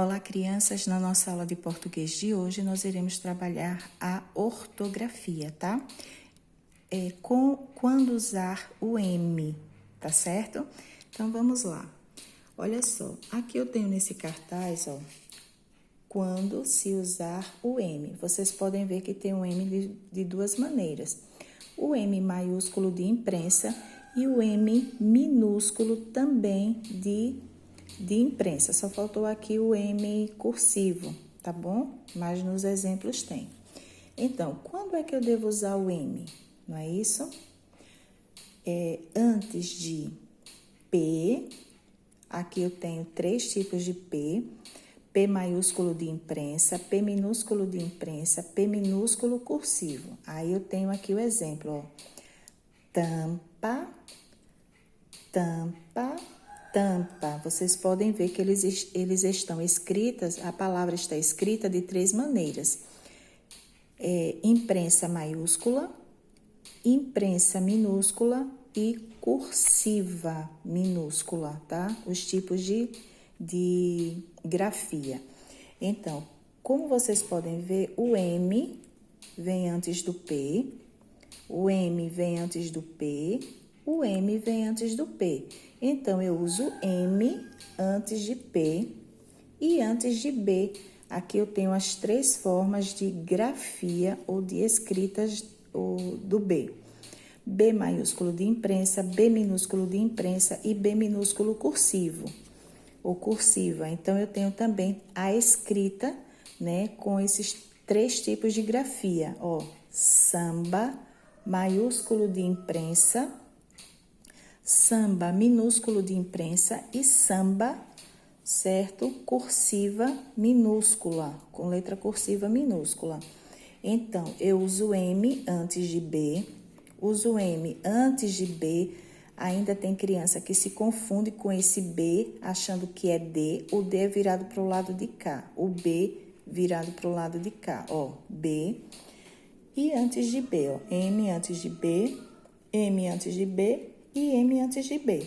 Olá, crianças! Na nossa aula de português de hoje, nós iremos trabalhar a ortografia, tá? Quando usar o M, tá certo? Então, vamos lá. Olha só, aqui eu tenho nesse cartaz, ó, quando se usar o M. Vocês podem ver que tem o M de duas maneiras. O M maiúsculo de imprensa e o M minúsculo também de imprensa. Só faltou aqui o M cursivo, tá bom? Mas nos exemplos tem. Então, quando é que eu devo usar o M? Não é isso? Antes de P, aqui eu tenho três tipos de P. P maiúsculo de imprensa, P minúsculo de imprensa, P minúsculo cursivo. Aí eu tenho aqui o exemplo, ó. Tampa, tampa, tampa. Vocês podem ver que eles estão escritas, a palavra está escrita de três maneiras. Imprensa maiúscula, imprensa minúscula e cursiva minúscula, tá? Os tipos de grafia. Então, como vocês podem ver, o M vem antes do P, o M vem antes do P, o M vem antes do P. Então, eu uso M antes de P e antes de B. Aqui eu tenho as três formas de grafia ou de escritas do B. B maiúsculo de imprensa, B minúsculo de imprensa e B minúsculo cursivo ou cursiva. Então, eu tenho também a escrita, né, com esses três tipos de grafia, ó. Samba, maiúsculo de imprensa, samba minúsculo de imprensa e samba, certo? Cursiva minúscula, com letra cursiva minúscula. Então, eu uso M antes de B, uso M antes de B. Ainda tem criança que se confunde com esse B, achando que é D. O D é virado para o lado de cá, o B virado para o lado de cá, ó, B. E antes de B, ó, M antes de B, M antes de B e M antes de B,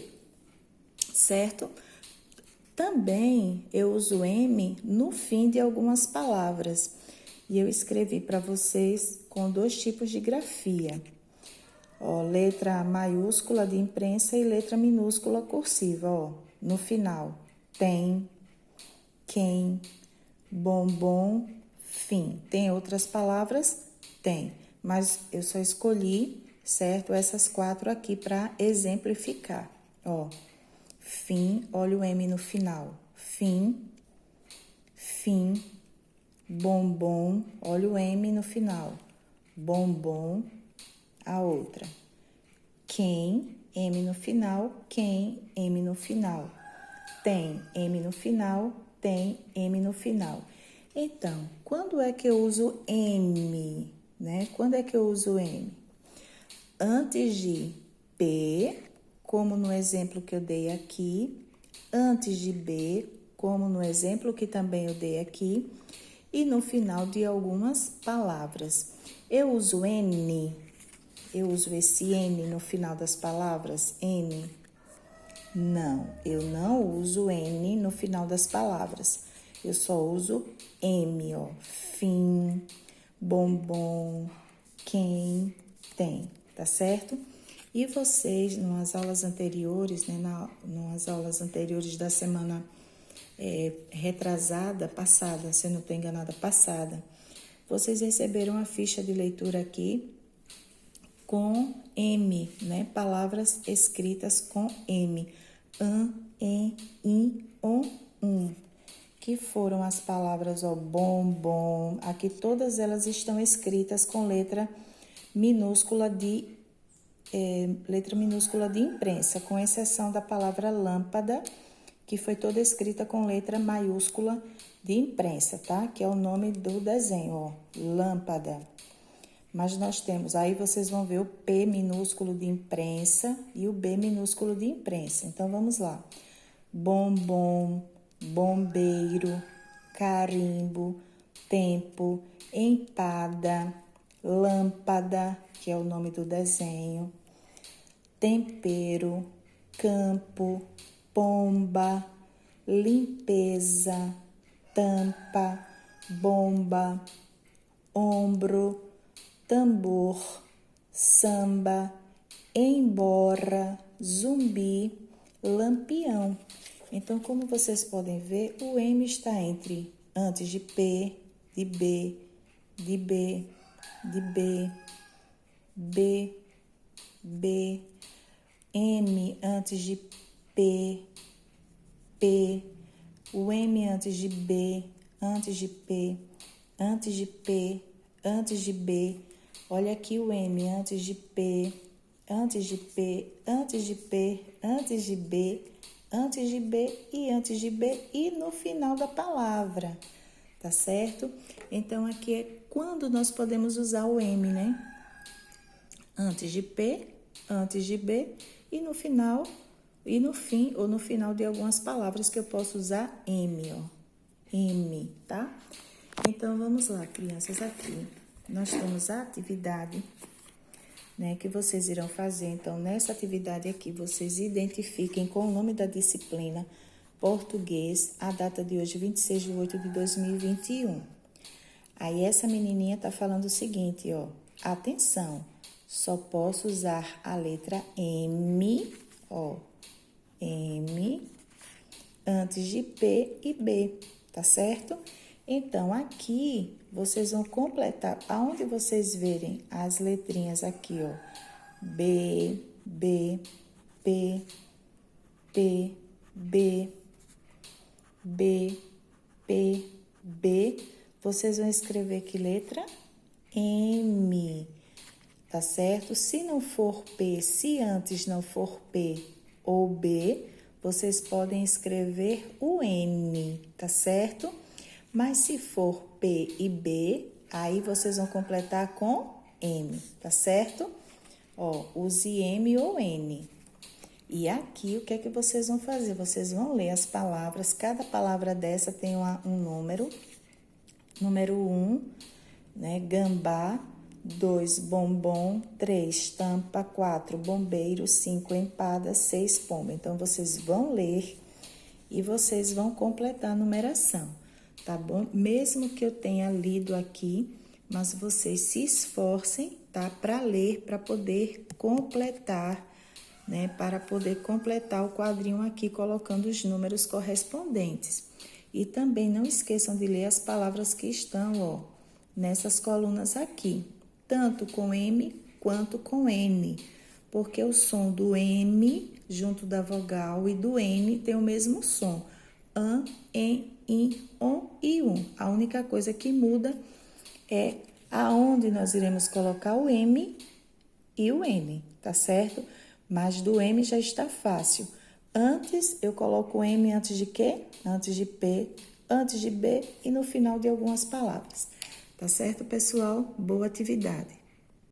certo? Também eu uso M no fim de algumas palavras. E eu escrevi para vocês com dois tipos de grafia. Ó, letra maiúscula de imprensa e letra minúscula cursiva, ó. No final, tem, quem, bombom, fim. Tem outras palavras? Tem. Mas eu só escolhi, certo? Essas quatro aqui para exemplificar. Ó, fim, olha o M no final. Fim, fim, bombom, olha o M no final. Bombom, a outra. Quem, M no final, quem, M no final. Tem, M no final, tem, M no final. Então, quando é que eu uso M, né? Quando é que eu uso M? Antes de P, como no exemplo que eu dei aqui. Antes de B, como no exemplo que também eu dei aqui. E no final de algumas palavras. Eu uso N. Eu uso esse N no final das palavras? N? Não, eu não uso N no final das palavras. Eu só uso M, ó. Fim, bombom, quem, tem, tá certo? E vocês, nas aulas anteriores, né, nas aulas anteriores da semana retrasada, passada, se eu não estou enganada, passada, vocês receberam a ficha de leitura aqui com M, né? Palavras escritas com M. An, em, in, on, que foram as palavras, ó, bombom. Aqui todas elas estão escritas com letra minúscula de imprensa, com exceção da palavra lâmpada, que foi toda escrita com letra maiúscula de imprensa, tá? Que é o nome do desenho, ó, lâmpada. Mas nós temos, aí vocês vão ver o P minúsculo de imprensa e o B minúsculo de imprensa. Então, vamos lá. Bombom, bombeiro, carimbo, tempo, empada, lâmpada, que é o nome do desenho, tempero, campo, pomba, limpeza, tampa, bomba, ombro, tambor, samba, embora, zumbi, lampião. Então, como vocês podem ver, o M está antes de P, de B, de B, de B, B, B, M antes de P, P, o M antes de B, antes de P, antes de P, antes de B. Olha aqui o M antes de P, antes de P, antes de P, antes de B, antes de B e antes de B e no final da palavra, tá certo? Então, aqui é quando nós podemos usar o M, né? Antes de P, antes de B e no final, e no fim ou no final de algumas palavras que eu posso usar M, ó. M, tá? Então, vamos lá, crianças, aqui. Nós temos a atividade, né, que vocês irão fazer. Então, nessa atividade aqui, vocês identifiquem com o nome da disciplina português, a data de hoje, 26 de 8 de 2021. Aí, essa menininha tá falando o seguinte, ó. Atenção, só posso usar a letra M, ó. M, antes de P e B, tá certo? Então, aqui, vocês vão completar, aonde vocês verem as letrinhas aqui, ó, B, B, P, P, B, B, P, B, vocês vão escrever que letra? M, tá certo? Se não for P, se antes não for P ou B, vocês podem escrever o N, tá certo? Mas se for P e B, aí vocês vão completar com M, tá certo? Ó, use M ou N. E aqui, o que é que vocês vão fazer? Vocês vão ler as palavras, cada palavra dessa tem um número. Número 1, né, gambá. 2, bombom. 3, tampa. 4, bombeiro. 5, empada. 6, pomba. Então, vocês vão ler e vocês vão completar a numeração, tá bom? Mesmo que eu tenha lido aqui, mas vocês se esforcem, tá? Para ler, para poder completar, né? Para poder completar o quadrinho aqui, colocando os números correspondentes. E também não esqueçam de ler as palavras que estão, ó, nessas colunas aqui, tanto com M quanto com N, porque o som do M junto da vogal e do N tem o mesmo som. An, en, in, on e um. A única coisa que muda é aonde nós iremos colocar o M e o N, tá certo? Mas do M já está fácil. Antes, eu coloco o M antes de quê? Antes de P, antes de B e no final de algumas palavras. Tá certo, pessoal? Boa atividade.